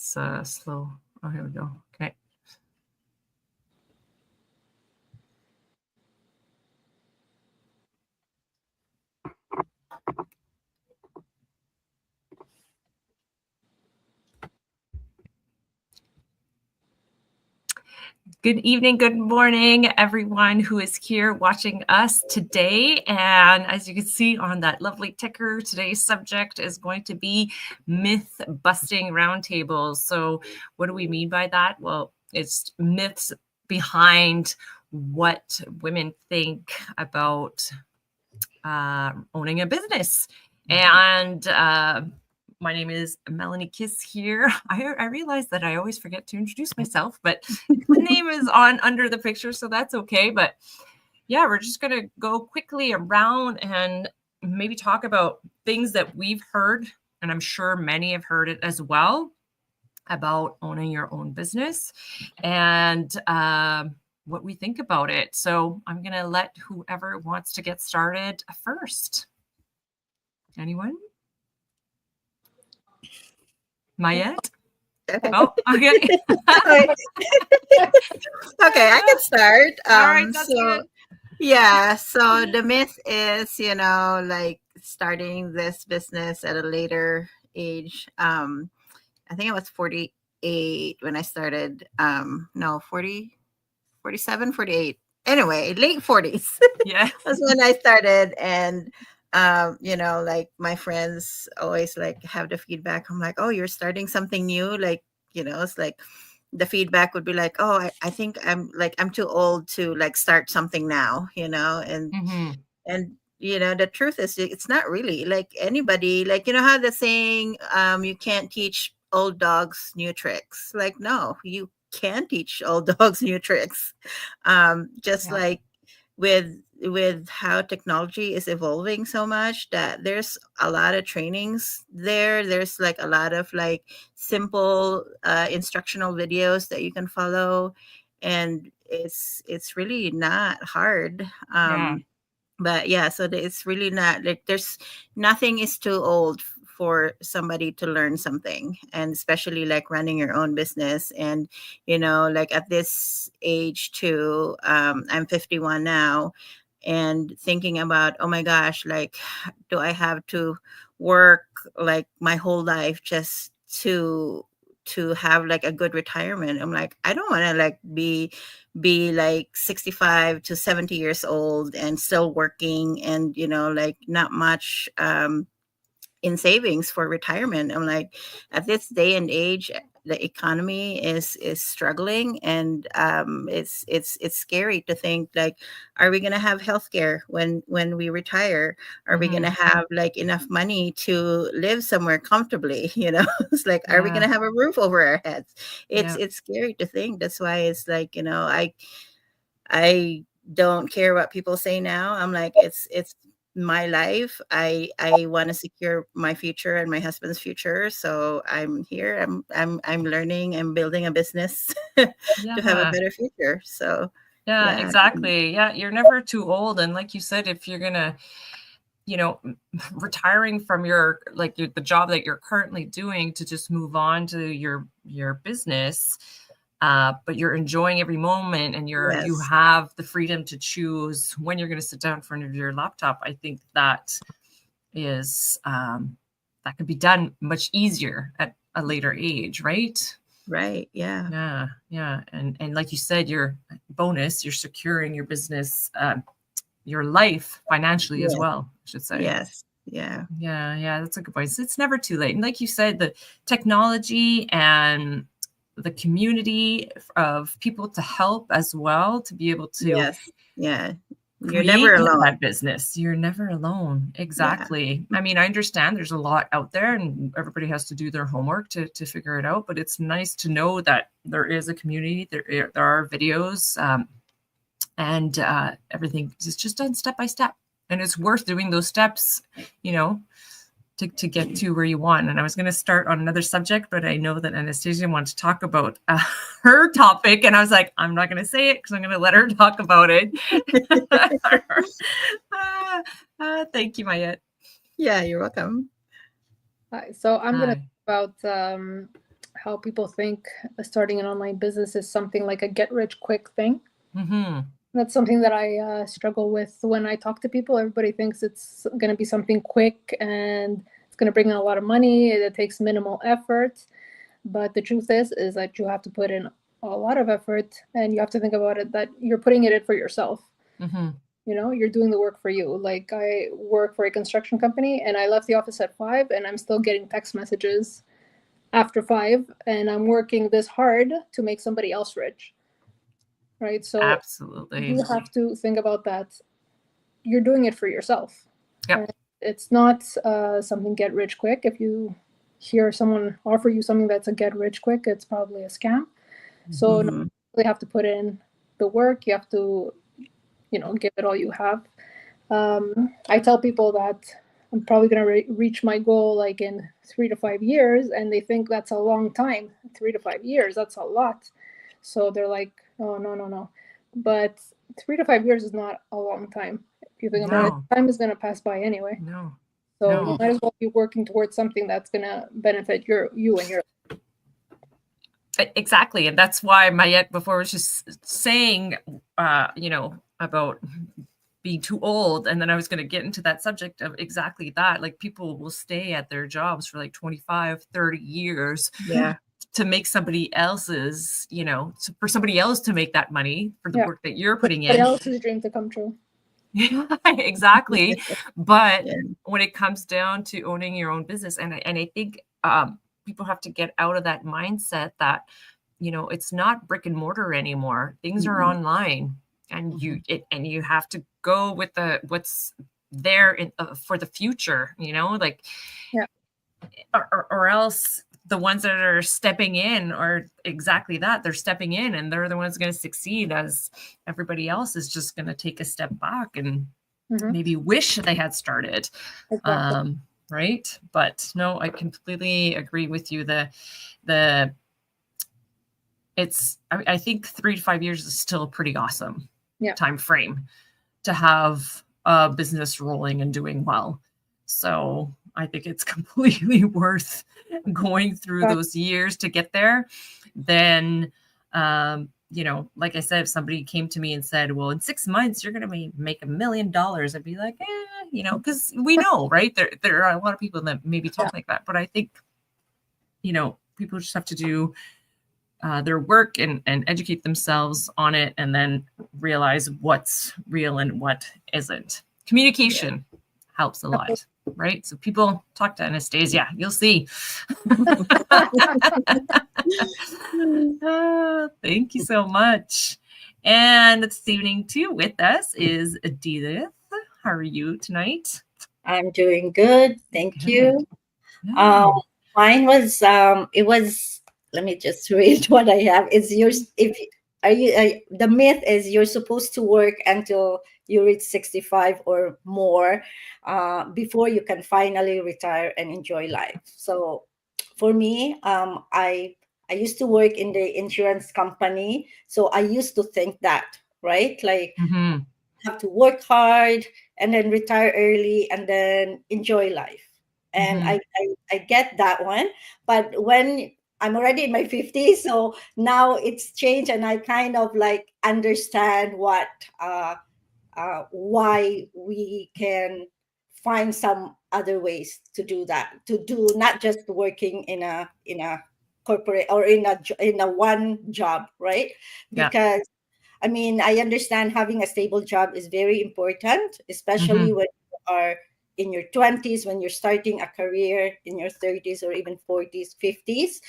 It's slow. Oh, here we go. Okay. Good evening, good morning, everyone who is here watching us today. And as you can see on that lovely ticker, today's subject is going to be myth-busting roundtables. So what do we mean by that? Well, it's myths behind what women think about owning a business. And my name is Melanie Kiss here. I realize that I always forget to introduce myself, but the name is on under the picture, so that's okay. But yeah, we're just going to go quickly around and maybe talk about things that we've heard, and I'm sure many have heard it as well, about owning your own business and what we think about it. So I'm going to let whoever wants to get started first. Anyone? Mayette? Okay. Oh, okay. Okay, I can start. All right, that's good. Yeah, so the myth is, like starting this business at a later age. I think I was 48 when I started. No, 40, 47, 48. Anyway, late 40s. Yeah. That's when I started. And like my friends always like have the feedback. I'm like, oh, you're starting something new. Like, it's like the feedback would be like, oh, I think I'm too old to like start something now, and the truth is it's not really like anybody, like, how the saying, you can't teach old dogs new tricks. Like, no, you can teach old dogs new tricks. Just like with how technology is evolving so much, that there's a lot of trainings there's like a lot of like simple instructional videos that you can follow, and it's really not hard. But yeah, so it's really not like there's nothing is too old for somebody to learn something, and especially like running your own business. And like at this age too, I'm 51 now, and thinking about, oh my gosh, like, do I have to work like my whole life just to have like a good retirement? I'm like, I don't want to like be like 65 to 70 years old and still working, and like not much in savings for retirement. I'm like, at this day and age, the economy is struggling, and it's scary to think like, are we going to have healthcare when we retire? Are we going to have like enough money to live somewhere comfortably? It's like, are we going to have a roof over our heads? It's scary to think. That's why it's like, I don't care what people say now. I'm like, it's my life. I want to secure my future and my husband's future. So I'm here. I'm learning. I'm building a business to have a better future. So yeah, exactly. Yeah, you're never too old. And like you said, if you're gonna, retiring from the job that you're currently doing to just move on to your business, but you're enjoying every moment, and you have the freedom to choose when you're going to sit down in front of your laptop. I think that is that could be done much easier at a later age, right? Right. Yeah. And like you said, your bonus, you're securing your business, your life financially as well, I should say. Yes. Yeah. That's a good point. So it's never too late. And like you said, the technology and the community of people to help as well, to be able to you're never alone. That business, you're never alone. Exactly. I mean, I understand there's a lot out there, and everybody has to do their homework to figure it out, but it's nice to know that there is a community, there are videos, and everything is just done step by step, and it's worth doing those steps, to get to where you want. And I was going to start on another subject, but I know that Anastasia wanted to talk about her topic, and I was like, I'm not going to say it because I'm going to let her talk about it. Thank you, Mayette. Yeah, you're welcome. Hi. So I'm going to talk about how people think starting an online business is something like a get rich quick thing. Mm-hmm. That's something that I struggle with when I talk to people. Everybody thinks it's going to be something quick and it's going to bring in a lot of money. It takes minimal effort. But the truth is that you have to put in a lot of effort, and you have to think about it that you're putting it in for yourself. Mm-hmm. You know, you're doing the work for you. Like, I work for a construction company, and I left the office at 5, and I'm still getting text messages after 5, and I'm working this hard to make somebody else rich, right? So Absolutely. you have to think about that. You're doing it for yourself. Yep. And it's not something get rich quick. If you hear someone offer you something that's a get rich quick, it's probably a scam. So no, you really have to put in the work. You have to, give it all you have. I tell people that I'm probably going to reach my goal like in 3 to 5 years, and they think that's a long time. 3 to 5 years, that's a lot. So they're like, oh, no, no, no. But 3 to 5 years is not a long time. If you think about it, time is going to pass by anyway. No. So you might as well be working towards something that's going to benefit you and your. Exactly. And that's why Mayette before was just saying, about being too old. And then I was going to get into that subject of exactly that. Like, people will stay at their jobs for like 25, 30 years. Yeah. To make somebody else's, for somebody else to make that money for the work that you're putting in. Somebody else's dream to come true. Exactly. But when it comes down to owning your own business, and I think people have to get out of that mindset that, it's not brick and mortar anymore. Things are online, and you have to go with what's there for the future, or else the ones that are stepping in are exactly that. They're stepping in, and they're the ones going to succeed, as everybody else is just going to take a step back and maybe wish they had started. Exactly. Right. But no, I completely agree with you. I think 3 to 5 years is still a pretty awesome time frame to have a business rolling and doing well. So I think it's completely worth going through those years to get there. Then, like I said, if somebody came to me and said, well, in 6 months, you're going to make $1 million, I'd be like, because we know, right? There are a lot of people that maybe talk like that. But I think, people just have to do their work and educate themselves on it, and then realize what's real and what isn't. Communication helps a lot, right? So people talk to Anastasia, you'll see. Thank you so much. And this evening too with us is Edith. How are you tonight? I'm doing good. Thank you. Mine was it was, let me just read what I have. It's yours. The myth is you're supposed to work until you reach 65 or more before you can finally retire and enjoy life. So for me, I used to work in the insurance company, so I used to think that, right? Like, have to work hard and then retire early and then enjoy life. And I get that one. But when I'm already in my 50s, so now it's changed, and I kind of like understand why we can find some other ways to do that, to do not just working in a corporate or in a one job, right? Because I mean, I understand having a stable job is very important, especially when you are in your 20s, when you're starting a career in your 30s or even 40s, 50s,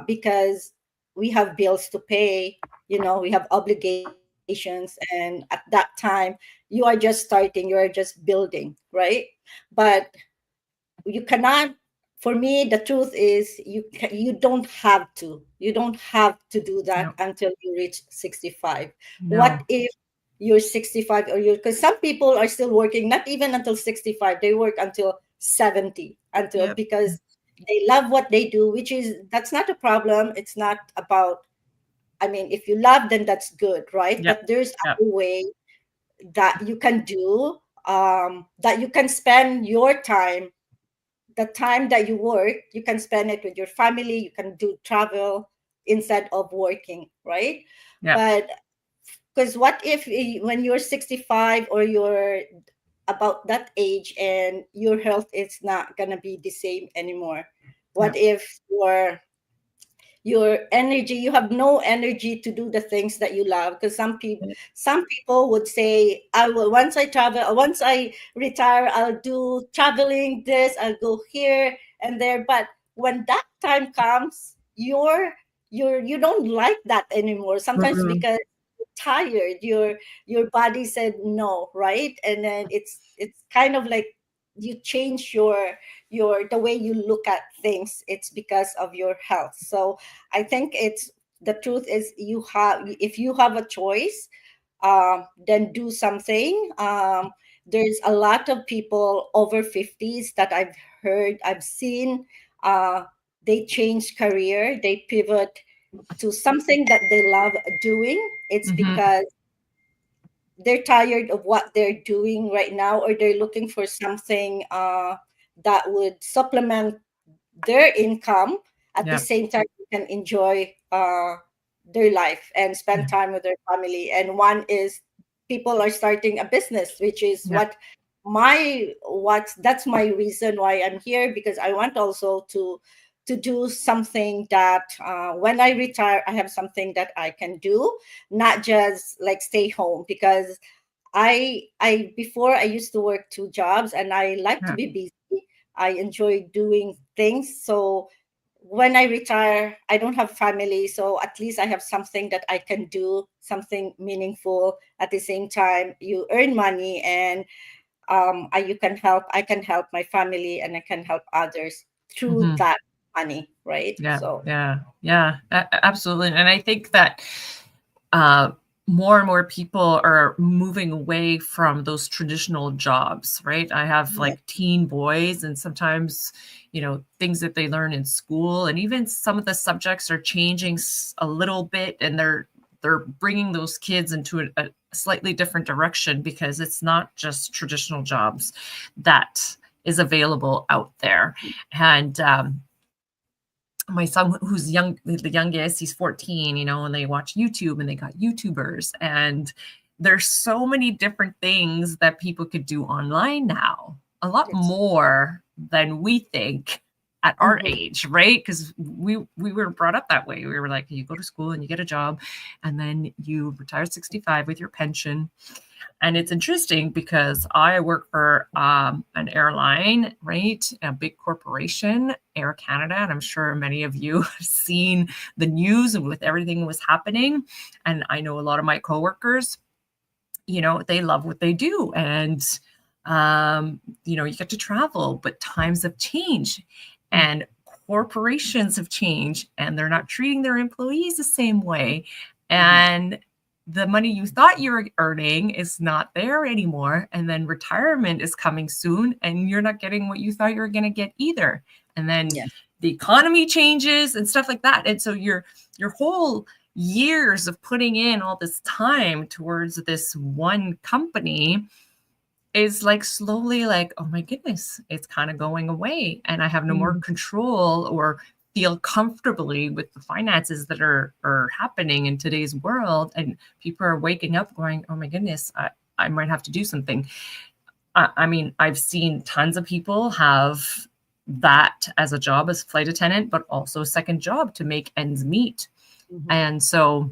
because we have bills to pay, we have obligations. And at that time, you are just starting, you are just building, right? But you cannot, for me, the truth is you don't have to do that until you reach 65. What if you're 65, or because some people are still working not even until 65, they work until 70, because they love what they do, that's not a problem. It's not about, I mean, if you love, then that's good, right? But there's a way that you can do, that you can spend your time the time that you work, you can spend it with your family, you can do travel instead of working, right? Yeah. But because what if when you're 65 or you're about that age and your health is not going to be the same anymore? What if your energy, you have no energy to do the things that you love? Because some people would say, I will, once I travel, once I retire, I'll do traveling, this, I'll go here and there. But when that time comes, you don't like that anymore, sometimes because you're tired, your body said no, right? And then it's kind of like you change your the way you look at things. It's because of your health. So I think it's the truth is, if you have a choice, then do something. There's a lot of people over 50s that I've seen. They change career, they pivot to something that they love doing. It's because they're tired of what they're doing right now, or they're looking for something that would supplement their income. At the same time, you can enjoy their life and spend time with their family. And one is, people are starting a business, which is that's my reason why I'm here, because I want also to do something that when I retire, I have something that I can do, not just like stay home. Because I before, I used to work 2 jobs, and I like to be busy. I enjoy doing things. So when I retire, I don't have family, so at least I have something that I can do, something meaningful. At the same time, you earn money, and I can help my family, and I can help others through that money, right? Absolutely. And I think that more and more people are moving away from those traditional jobs, right? I have like teen boys, and sometimes, things that they learn in school, and even some of the subjects are changing a little bit, and they're bringing those kids into a slightly different direction, because it's not just traditional jobs that is available out there. And my son, who's the youngest, he's 14, and they watch YouTube, and they got YouTubers, and there's so many different things that people could do online now, a lot more than we think at our age, right? Because we were brought up that way. We were like, you go to school and you get a job, and then you retire at 65 with your pension. And it's interesting because I work for an airline, right? A big corporation, Air Canada. And I'm sure many of you have seen the news with everything that was happening. And I know a lot of my coworkers, they love what they do. And, you get to travel, but times have changed. And corporations have changed, and they're not treating their employees the same way. And the money you thought you were earning is not there anymore. And then retirement is coming soon, and you're not getting what you thought you were going to get either. And then the economy changes and stuff like that. And so your whole years of putting in all this time towards this one company is like slowly like, oh my goodness, it's kind of going away, and I have no more control or feel comfortably with the finances that are happening in today's world. And people are waking up going, oh my goodness, I might have to do something. I mean, I've seen tons of people have that as a job, as flight attendant, but also a second job to make ends meet. And so,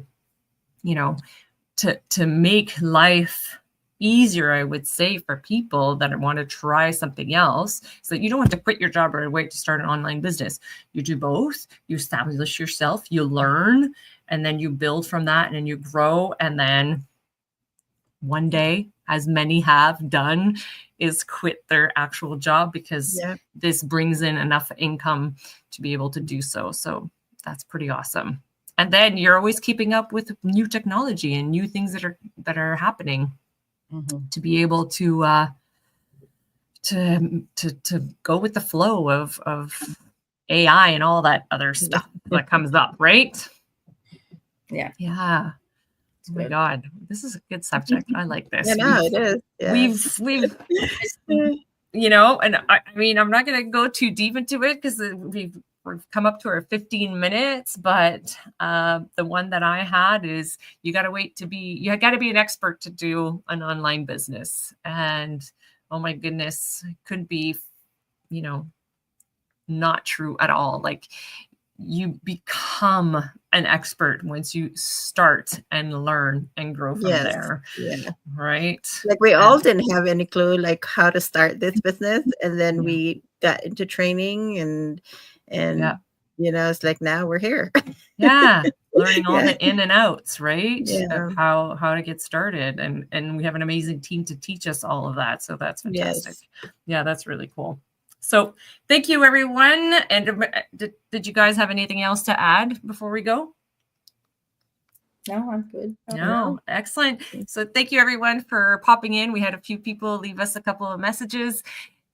to make life easier, I would say, for people that want to try something else, so that you don't have to quit your job right away to start an online business. You do both. You establish yourself, you learn, and then you build from that, and then you grow. And then one day, as many have done, is quit their actual job, because this brings in enough income to be able to do so. So that's pretty awesome. And then you're always keeping up with new technology and new things that are happening. To be able to go with the flow of AI and all that other stuff that comes up, right? Yeah. Oh my God, this is a good subject. I like this. It is. Yeah. you know, and I mean, I'm not going to go too deep into it because we've come up to our 15 minutes, but the one that I had is you got to be an expert to do an online business. And oh my goodness, it couldn't be, you know, not true at all. Like, you become an expert once you start and learn and grow from there. Yeah. Right. Like we all didn't have any clue like how to start this business. And then we got into training and you know, it's like now we're here. Learning all the in and outs, right? Yeah. Of how to get started. And we have an amazing team to teach us all of that. So that's fantastic. Yeah, that's really cool. So thank you, everyone. And did you guys have anything else to add before we go? No, I'm good. No, excellent. So thank you, everyone, for popping in. We had a few people leave us a couple of messages.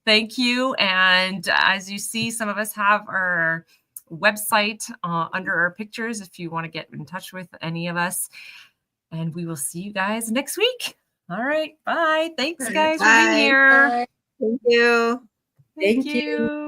Thank you. And as you see, some of us have our website under our pictures if you want to get in touch with any of us. And we will see you guys next week. All right. Bye. Thanks, guys, for being here. Bye. Thank you. Thank you.